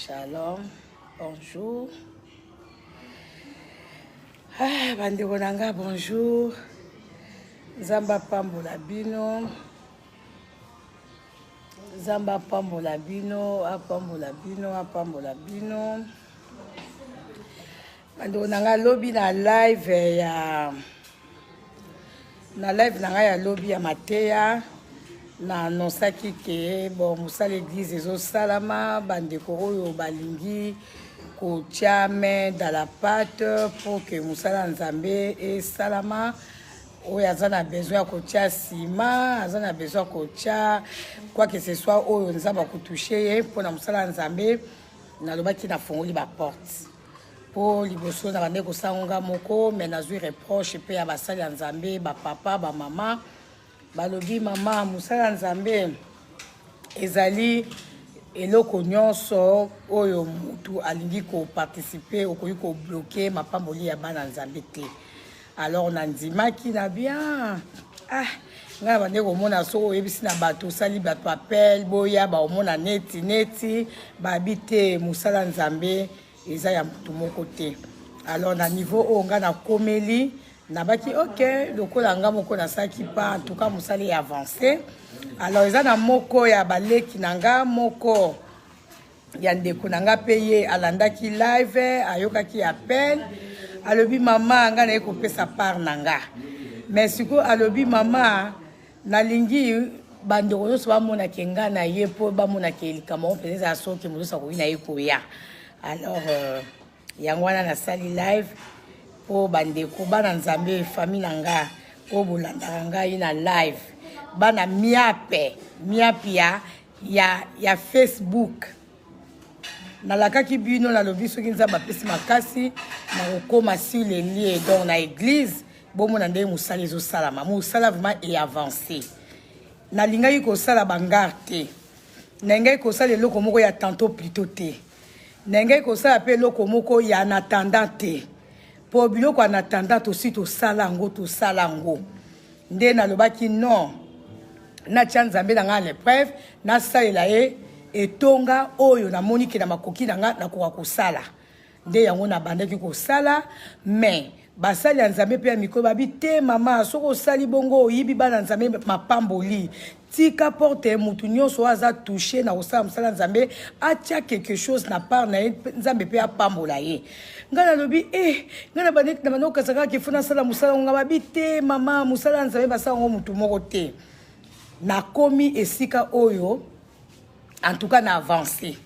Shalom, bonjour. Bandeko nanga, bonjour. Zamba pambola bino. Zamba pambola bino, apambola bino, apambola bino. Bandeko nanga lobby na live ya nanga ya lobby ya Mateya. Na annonçaki que bon musala l'église ezo salama bandeko oyo balingi kotia main dans la pâte pour que musala nzambe et salama oyo azana besoin ya kotia sima azana besoin kotia quoi que ce soit oyo nzamba kutoucher pour na musala nzambe na lobaki na fongoli ba porte pour liboso na bande ko sangonga moko mais nazui reproche pe ya basali nzambe ba papa ba mama balobi mama musala nzambe ezali eloko nyonso oyo mutu alingi ko participer okoki ko bloquer mapamboli ya bana nzambe te alors nandimaki na bien nga bande komona so oyebisi na bato sali bato appel boya ba omona neti babite musala nzambe eza ya mutu moko te alors na niveau o nga na komeli nabaki ok lokola nga moko na saki pa en tout cas musali avancé alors eza na moko ya baleki nanga moko ya ndeko nanga peye alandaki live ayokaki appel alobi mama nga na ekopesa part nanga mais siko alobi mama nalingi bandeko nyonso bamona ke nga na ye po bamona ke likama mpenza asoki mozosa koki na ye koya alors yango wana nasali live po bandeko bana nzambe famille nanga po bolandaka ngai na live bana miape ya Facebook nalakaki bino nalobi soki nzambe apesi makasi na kokoma sur les lieux donc na église bomona ndenge mosala ezosalama mosala vraiment est avancé nalingaki kosala bangare te nalingaki kosala eloko moko ya tantôt plutôt te nalingaki kosala mpe eloko moko ya en attendant te po biloko en attendant aussi tosala yango nde nalobaki non natia nzambe na nga l'épreuve nasalela ye etonga oyo namoni ke na makoki na nga nakoka kosala nde yango nabandaki kosala mais basali ya nzambe mpe ya mikolo babi te mama soki osali bongo oyibi bana nzambe mapamboli tika porte mutu nyonso aza touché na kosala mosala nzambe atia quelque chose na part na ye nzambe mpe apambola ye nga nalobi nga na bande okasaka ke fona sala mosala nga babi te mama mosala nzambe basala ngo mutu moko te nakomi esika oyo en tout cas na avancé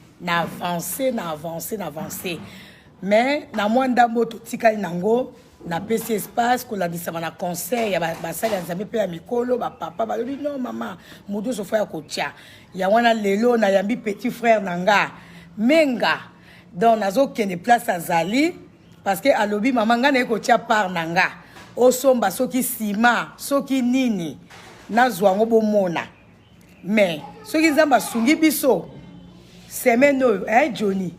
mais na mwa ndambo totikali nango na pesi espace kolandisama na conseil ya basali ya nzambe mpe ya mikolo bapapa balobi non mama mutu sofa ya kotia ya wana lelo nayambi petit frère nanga menga donc nazokende place azali parce que alobi mama nga naye kotia part nanga osomba soki sima soki nini nazwa yango bomona mais soki nzambe asungi biso semaine oyo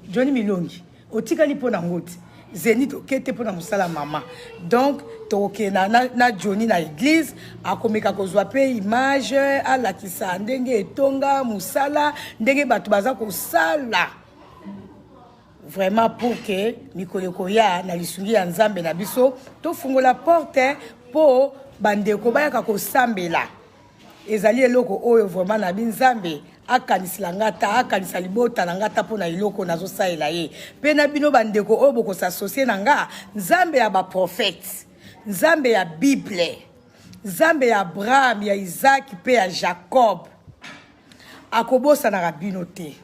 Johnny Milongi otikali mpo na ngoti zeni tokete mpo na mosala mama donc tokena na Johnny na église akomeka kozwa mpe image alakisa ndenge etonga mosala ndenge bato baza kosala vraiment pour que mikolo koya na lisungi ya nzambe na biso tofungola porte po bandeko bayaka kosambela ezali eloko oyo vraiment na binzambe akanisila ngata akanisa libota na ngata po na iloko nazosalela ye pe na bino bandeko oyo bokosassocie na nga nzambe ya baprofete nzambe ya bible nzambe ya Abraham ya Isaac pe ya Jacob akobosanaka bino te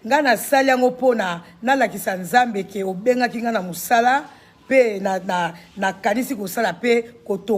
nga nasali yango mpona nalakisa nzambe ke obengaki nga na mosala pe na kanisi kosala pe koto